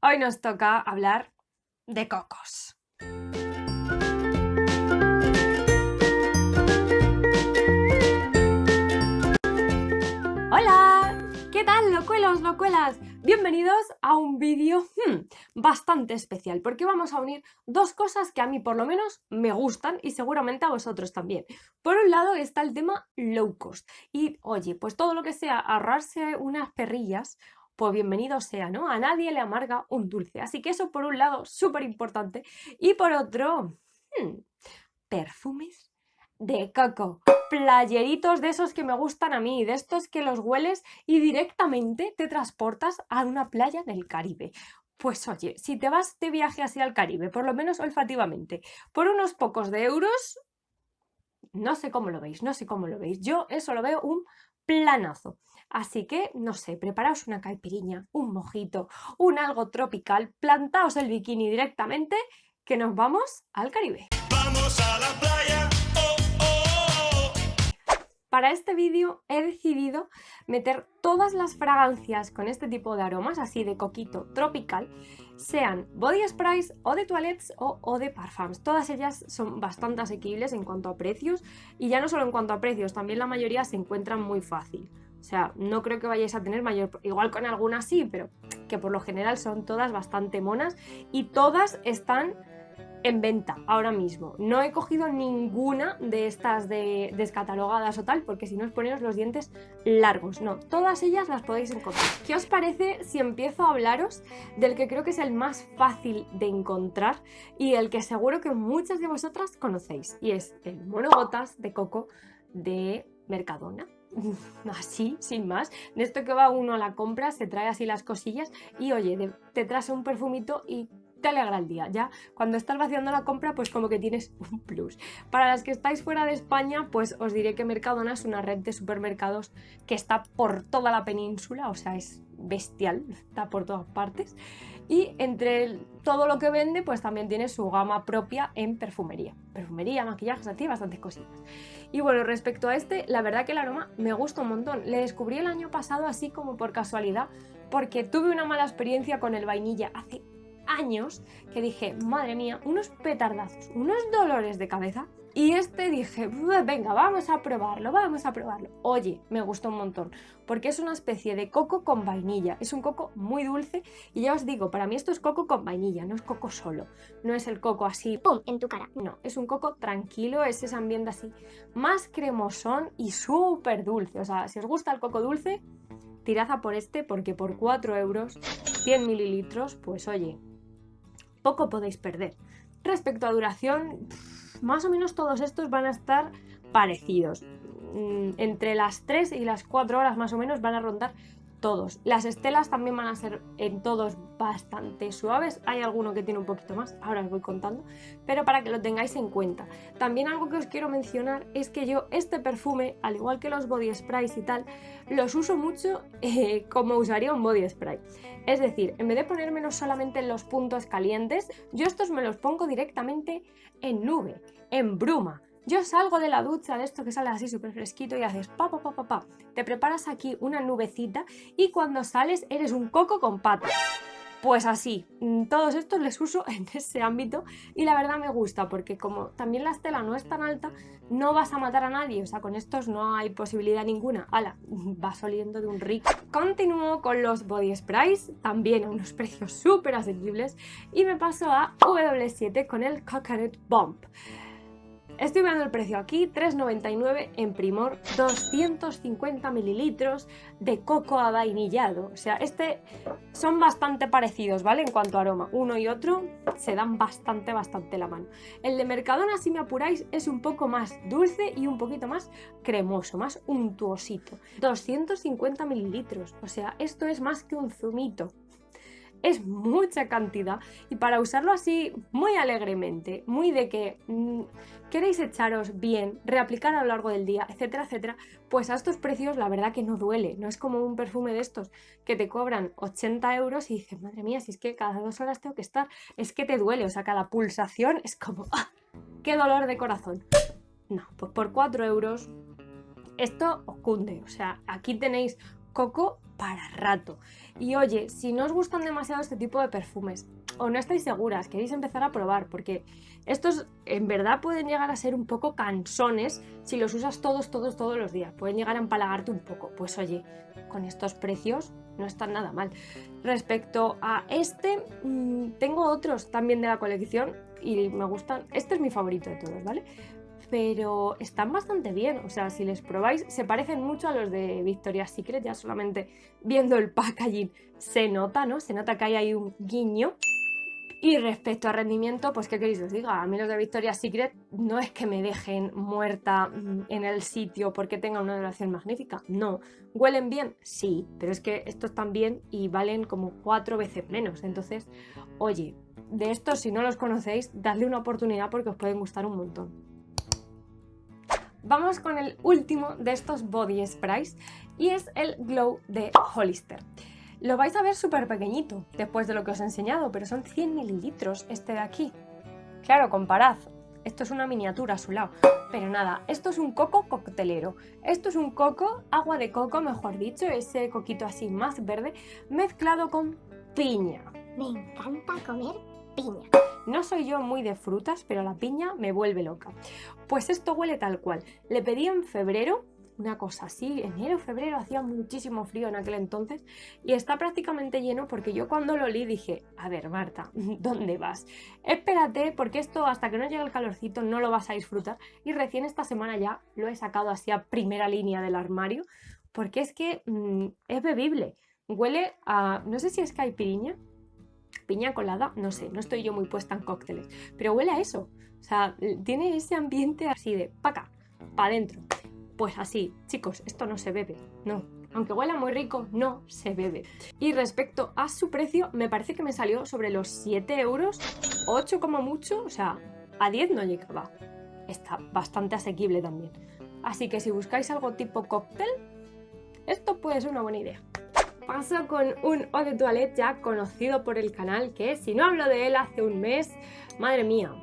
Hoy nos toca hablar de cocos. ¡Hola! ¿Qué tal, locuelos, locuelas? Bienvenidos a un vídeo bastante especial, porque vamos a unir dos cosas que a mí por lo menos me gustan y seguramente a vosotros también. Por un lado está el tema low cost y, oye, pues todo lo que sea ahorrarse unas perrillas, pues bienvenido sea, ¿no? A nadie le amarga un dulce. Así que eso por un lado, súper importante. Y por otro, perfumes de coco. Playeritos de esos que me gustan a mí, de estos que los hueles y directamente te transportas a una playa del Caribe. Pues oye, si te vas de viaje así al Caribe, por lo menos olfativamente, por unos pocos de euros, no sé cómo lo veis, no sé cómo lo veis. Yo eso lo veo un planazo. Así que, no sé, preparaos una caipiriña, un mojito, un algo tropical, plantaos el bikini directamente, que nos vamos al Caribe. Vamos a la playa. Oh, oh, oh. Para este vídeo he decidido meter todas las fragancias con este tipo de aromas, así de coquito tropical, sean body sprays o de toilettes o de parfums. Todas ellas son bastante asequibles en cuanto a precios y ya no solo en cuanto a precios, también la mayoría se encuentran muy fácil. O sea, no creo que vayáis a tener mayor... Igual con algunas sí, pero que por lo general son todas bastante monas y todas están en venta ahora mismo. No he cogido ninguna de estas descatalogadas o tal, porque si no os ponéis los dientes largos. No, todas ellas las podéis encontrar. ¿Qué os parece si empiezo a hablaros del que creo que es el más fácil de encontrar y el que seguro que muchas de vosotras conocéis? Y es el monogotas de coco de Mercadona. Así, sin más, de esto que va uno a la compra, se trae así las cosillas y oye, te traes un perfumito y te alegra el día. Ya cuando estás vaciando la compra, pues como que tienes un plus. Para las que estáis fuera de España, pues os diré que Mercadona es una red de supermercados que está por toda la península, o sea, es bestial, está por todas partes. Y entre todo lo que vende, pues también tiene su gama propia en perfumería. Perfumería, maquillajes, así, bastantes cositas. Y bueno, respecto a este, la verdad que el aroma me gusta un montón. Le descubrí el año pasado así como por casualidad, porque tuve una mala experiencia con el vainilla hace años que dije, madre mía, unos petardazos, unos dolores de cabeza. Y este dije, venga, vamos a probarlo, vamos a probarlo. Oye, me gustó un montón, porque es una especie de coco con vainilla. Es un coco muy dulce y ya os digo, para mí esto es coco con vainilla, no es coco solo. No es el coco así, ¡pum!, en tu cara. No, es un coco tranquilo, es ese ambiente así, más cremosón y súper dulce. O sea, si os gusta el coco dulce, tirad a por este, porque por 4 euros, 100 mililitros, pues oye, poco podéis perder. Respecto a duración, más o menos todos estos van a estar parecidos. Entre las 3 y las 4 horas más o menos van a rondar todos. Las estelas también van a ser en todos bastante suaves. Hay alguno que tiene un poquito más, ahora os voy contando, pero para que lo tengáis en cuenta. También algo que os quiero mencionar es que yo este perfume, al igual que los body sprays y tal, los uso mucho como usaría un body spray. Es decir, en vez de ponérmelos solamente en los puntos calientes, yo estos me los pongo directamente en nube, en bruma. Yo salgo de la ducha, de esto que sale así súper fresquito y haces pa, pa, pa, pa, pa. Te preparas aquí una nubecita y cuando sales eres un coco con patas. Pues así, todos estos les uso en ese ámbito y la verdad me gusta porque como también la estela no es tan alta, no vas a matar a nadie, o sea, con estos no hay posibilidad ninguna. ¡Hala! Vas oliendo de un rico. Continúo con los body sprays, también a unos precios súper asequibles y me paso a W7 con el Coconut Bomb. Estoy viendo el precio aquí, 3,99 en Primor, 250 mililitros de coco avainillado. O sea, son bastante parecidos, ¿vale? En cuanto a aroma, uno y otro se dan bastante la mano. El de Mercadona, si me apuráis, es un poco más dulce y un poquito más cremoso, más untuosito. 250 mililitros, o sea, esto es más que un zumito. Es mucha cantidad y para usarlo así muy alegremente, muy de que queréis echaros bien, reaplicar a lo largo del día, etcétera, etcétera, pues a estos precios la verdad que no duele. No es como un perfume de estos que te cobran 80 euros y dices, madre mía, si es que cada 2 horas tengo que estar, es que te duele, o sea, cada pulsación es como, ¡ah!, ¡qué dolor de corazón! No, pues por 4 euros esto os cunde, o sea, aquí tenéis coco para rato. Y oye, si no os gustan demasiado este tipo de perfumes o no estáis seguras, queréis empezar a probar, porque estos en verdad pueden llegar a ser un poco cansones si los usas todos los días, pueden llegar a empalagarte un poco. Pues oye, con estos precios no están nada mal. Respecto a este, tengo otros también de la colección y me gustan. Este es mi favorito de todos, ¿vale? Pero están bastante bien, o sea, si les probáis, se parecen mucho a los de Victoria's Secret, ya solamente viendo el packaging se nota, ¿no? Se nota que hay ahí un guiño. Y respecto a rendimiento, pues qué queréis que os diga, a mí los de Victoria's Secret no es que me dejen muerta en el sitio porque tengan una duración magnífica, no. ¿Huelen bien? Sí, pero es que estos están bien y valen como 4 veces menos, entonces, oye, de estos si no los conocéis, dadle una oportunidad porque os pueden gustar un montón. Vamos con el último de estos body sprays y es el Glow de Hollister. Lo vais a ver súper pequeñito después de lo que os he enseñado, pero son 100 mililitros este de aquí. Claro, comparad, esto es una miniatura a su lado, pero nada, esto es un coco coctelero. Esto es un coco, agua de coco mejor dicho, ese coquito así más verde, mezclado con piña. Me encanta comer piña. No soy yo muy de frutas, pero la piña me vuelve loca. Pues esto huele tal cual. Le pedí en febrero, una cosa así, enero, febrero, hacía muchísimo frío en aquel entonces y está prácticamente lleno porque yo cuando lo olí dije, a ver Marta, ¿dónde vas? Espérate porque esto hasta que no llegue el calorcito no lo vas a disfrutar y recién esta semana ya lo he sacado así a primera línea del armario porque es que es bebible. Huele a, no sé si es caipirinha, piña colada, no sé, no estoy yo muy puesta en cócteles, pero huele a eso, o sea, tiene ese ambiente así de pa' acá, pa' adentro. Pues así, chicos, esto no se bebe, no. Aunque huela muy rico, no se bebe. Y respecto a su precio, me parece que me salió sobre los 7 euros, 8 como mucho, o sea, a 10 no llegaba. Está bastante asequible también. Así que si buscáis algo tipo cóctel, esto puede ser una buena idea. Paso con un eau de toilette ya conocido por el canal, que si no hablo de él hace un mes, madre mía,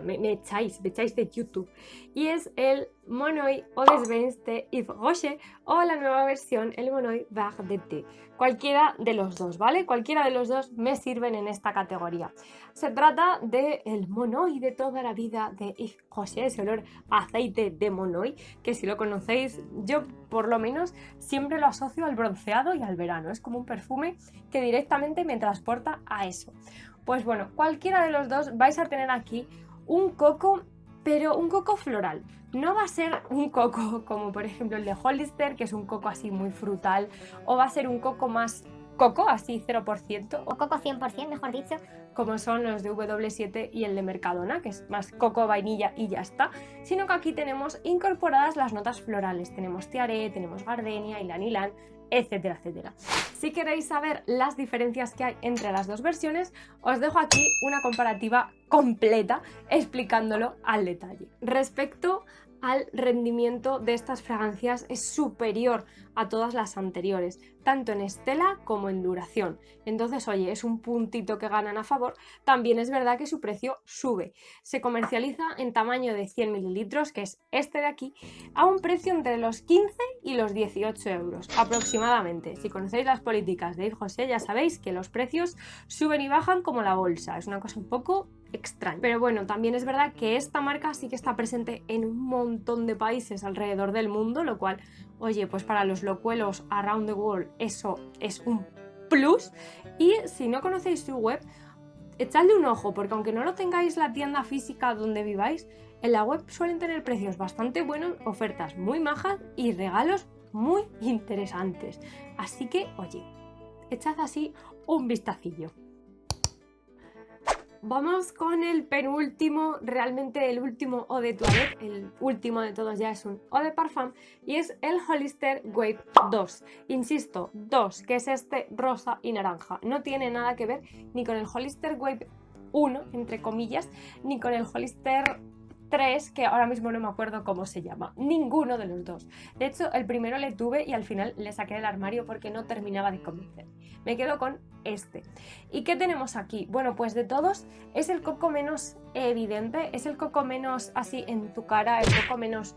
me echáis de YouTube. Y es el Monoi Eau de Svens de Yves Rocher o la nueva versión, el Monoi Beurre de Thé. Cualquiera de los dos, ¿vale? Cualquiera de los dos me sirven en esta categoría. Se trata del Monoi de toda la vida de Yves Rocher, ese olor a aceite de Monoi, que si lo conocéis, yo por lo menos siempre lo asocio al bronceado y al verano. Es como un perfume que directamente me transporta a eso. Pues bueno, cualquiera de los dos vais a tener aquí un coco, pero un coco floral. No va a ser un coco como por ejemplo el de Hollister, que es un coco así muy frutal, o va a ser un coco más coco, así 0%, O coco 100%, mejor dicho. como son los de W7 y el de Mercadona, que es más coco, vainilla y ya está, sino que aquí tenemos incorporadas las notas florales. Tenemos tiare, tenemos gardenia, ylang ylang, etcétera, etcétera. Si queréis saber las diferencias que hay entre las dos versiones, os dejo aquí una comparativa completa explicándolo al detalle. Respecto al rendimiento de estas fragancias, es superior a todas las anteriores, tanto en estela como en duración. Entonces, oye, es un puntito que ganan a favor. También es verdad que su precio sube. Se comercializa en tamaño de 100 mililitros, que es este de aquí, a un precio entre los 15 y los 18 euros aproximadamente. Si conocéis las políticas de Yves Rocher, ya sabéis que los precios suben y bajan como la bolsa. Es una cosa un poco extraño. Pero bueno, también es verdad que esta marca sí que está presente en un montón de países alrededor del mundo, lo cual, oye, pues para los locuelos around the world eso es un plus. Y si no conocéis su web, echadle un ojo, porque aunque no lo tengáis la tienda física donde viváis, en la web suelen tener precios bastante buenos, ofertas muy majas y regalos muy interesantes. Así que, oye, echad así un vistacillo. Vamos con el penúltimo, realmente el último eau de toilette, el último de todos ya es un eau de parfum y es el Hollister Wave 2. Insisto, 2, que es este rosa y naranja. No tiene nada que ver ni con el Hollister Wave 1, entre comillas, ni con el Hollister 3, que ahora mismo no me acuerdo cómo se llama. Ninguno de los dos. De hecho, el primero le tuve y al final le saqué del armario porque no terminaba de convencer. Me quedo con este. ¿Y qué tenemos aquí? Bueno, pues de todos es el coco menos evidente, es el coco menos así en tu cara, el coco menos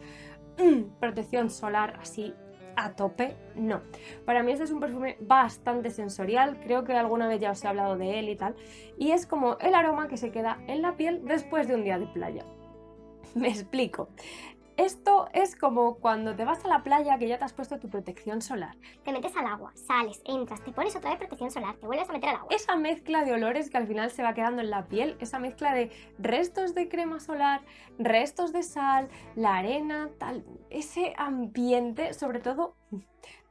protección solar así a tope, no. Para mí este es un perfume bastante sensorial, creo que alguna vez ya os he hablado de él y tal, y es como el aroma que se queda en la piel después de un día de playa. Me explico. Esto es como cuando te vas a la playa que ya te has puesto tu protección solar. Te metes al agua, sales, entras, te pones otra vez protección solar, te vuelves a meter al agua. Esa mezcla de olores que al final se va quedando en la piel, esa mezcla de restos de crema solar, restos de sal, la arena, tal, ese ambiente, sobre todo,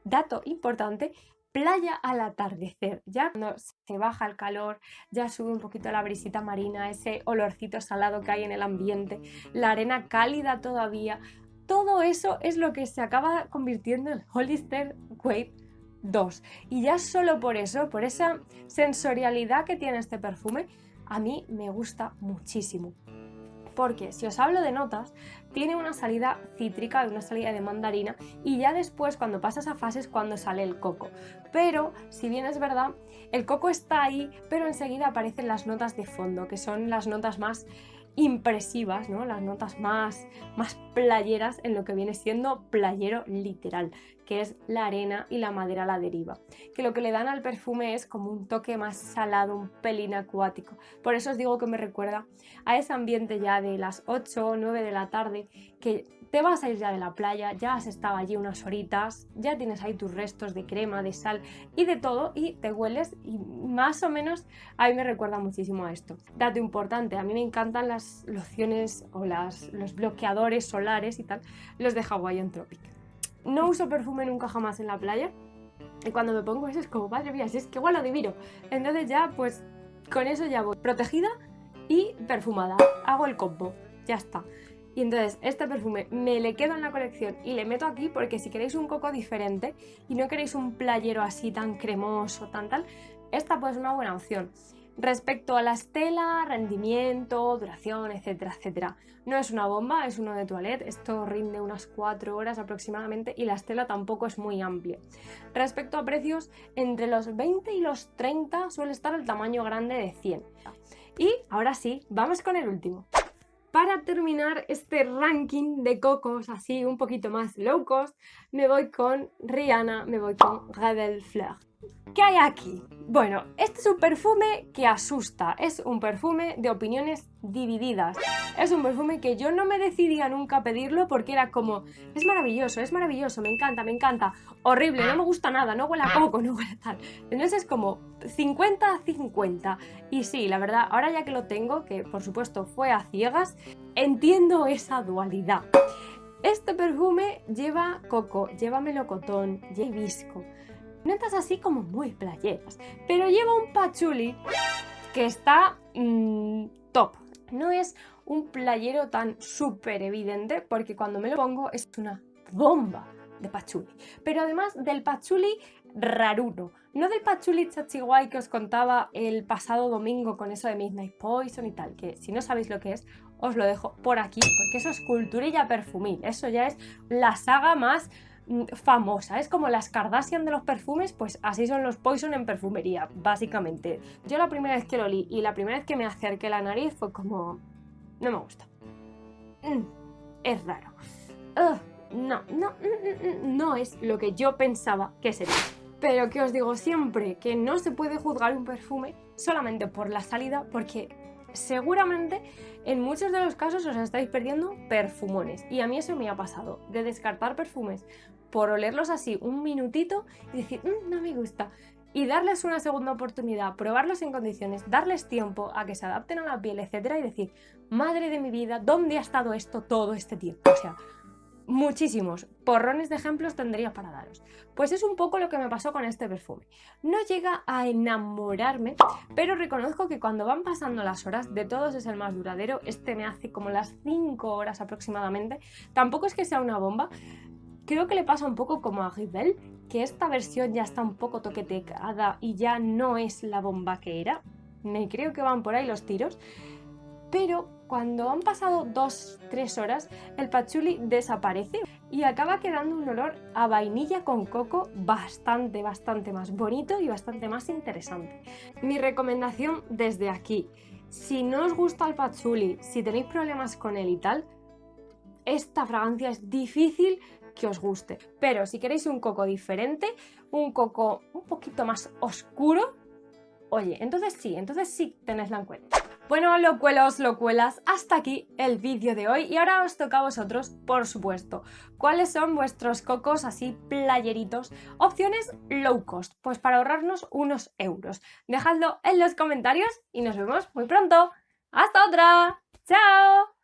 dato importante, playa al atardecer, ya cuando se baja el calor, ya sube un poquito la brisita marina, ese olorcito salado que hay en el ambiente, la arena cálida todavía, todo eso es lo que se acaba convirtiendo en Hollister Wave 2. Y ya solo por eso, por esa sensorialidad que tiene este perfume, a mí me gusta muchísimo. Porque si os hablo de notas, tiene una salida cítrica, una salida de mandarina, y ya después cuando pasas a fase es cuando sale el coco. Pero si bien es verdad, el coco está ahí, pero enseguida aparecen las notas de fondo, que son las notas más impresivas, ¿no? Las notas más playeras en lo que viene siendo playero literal, que es la arena y la madera a la deriva, que lo que le dan al perfume es como un toque más salado, un pelín acuático. Por eso os digo que me recuerda a ese ambiente ya de las 8 o 9 de la tarde, que te vas a ir ya de la playa, ya has estado allí unas horitas, ya tienes ahí tus restos de crema, de sal y de todo, y te hueles, y más o menos a mí me recuerda muchísimo a esto. Dato importante, a mí me encantan las lociones o los bloqueadores solares y tal, los de Hawaiian Tropic. No uso perfume nunca jamás en la playa, y cuando me pongo eso es como, madre mía, si es que huelo divino. Entonces ya pues con eso ya voy protegida y perfumada, hago el combo, ya está. Y entonces este perfume me le quedo en la colección y le meto aquí porque si queréis un coco diferente y no queréis un playero así tan cremoso, tan tal, esta pues es una buena opción. Respecto a la estela, rendimiento, duración, etcétera, etcétera, no es una bomba, es uno de toilette, esto rinde unas 4 horas aproximadamente y la estela tampoco es muy amplia. Respecto a precios, entre los 20 y los 30 suele estar el tamaño grande de 100. Y ahora sí, vamos con el último. Para terminar este ranking de cocos así un poquito más low cost, me voy con Rihanna, me voy con Rebelle Fleur. ¿Qué hay aquí? Bueno, este es un perfume que asusta, es un perfume de opiniones divididas, es un perfume que yo no me decidía nunca a pedirlo porque era como, es maravilloso, me encanta, horrible, no me gusta nada, no huele a coco, no huele a tal. Entonces es como 50-50. Y sí, la verdad, ahora ya que lo tengo, que por supuesto fue a ciegas, entiendo esa dualidad. Este perfume lleva coco, lleva melocotón, lleva hibisco. Notas así como muy playeras, pero lleva un patchouli que está top. No es un playero tan súper evidente porque cuando me lo pongo es una bomba de patchouli. Pero además del patchouli raruno, no del patchouli chachiguay que os contaba el pasado domingo con eso de Midnight Poison y tal, que si no sabéis lo que es, os lo dejo por aquí porque eso es culturilla perfumil, eso ya es la saga más famosa, es como las Kardashian de los perfumes, pues así son los Poison en perfumería, básicamente. Yo la primera vez que lo olí y la primera vez que me acerqué la nariz fue como, no me gusta, es raro, no es lo que yo pensaba que sería. Pero que os digo siempre, que no se puede juzgar un perfume solamente por la salida, porque seguramente en muchos de los casos os estáis perdiendo perfumones, y a mí eso me ha pasado, de descartar perfumes por olerlos así un minutito y decir, no me gusta, y darles una segunda oportunidad, probarlos en condiciones, darles tiempo a que se adapten a la piel, etcétera, y decir, madre de mi vida, ¿dónde ha estado esto todo este tiempo? O sea, muchísimos porrones de ejemplos tendría para daros. Pues es un poco lo que me pasó con este perfume. No llega a enamorarme, pero reconozco que cuando van pasando las horas, de todos es el más duradero. Este me hace como las 5 horas aproximadamente. Tampoco es que sea una bomba. Creo que le pasa un poco como a Rebelle, que esta versión ya está un poco toqueteada y ya no es la bomba que era. Me creo que van por ahí los tiros. Pero cuando han pasado 2-3 horas, el patchouli desaparece y acaba quedando un olor a vainilla con coco bastante más bonito y bastante más interesante. Mi recomendación desde aquí, si no os gusta el patchouli, si tenéis problemas con él y tal, esta fragancia es difícil que os guste. Pero si queréis un coco diferente, un coco un poquito más oscuro, oye, entonces sí tenedla en cuenta. Bueno, locuelos, locuelas, hasta aquí el vídeo de hoy y ahora os toca a vosotros, por supuesto. ¿Cuáles son vuestros cocos así playeritos? Opciones low cost, pues para ahorrarnos unos euros. Dejadlo en los comentarios y nos vemos muy pronto. ¡Hasta otra! ¡Chao!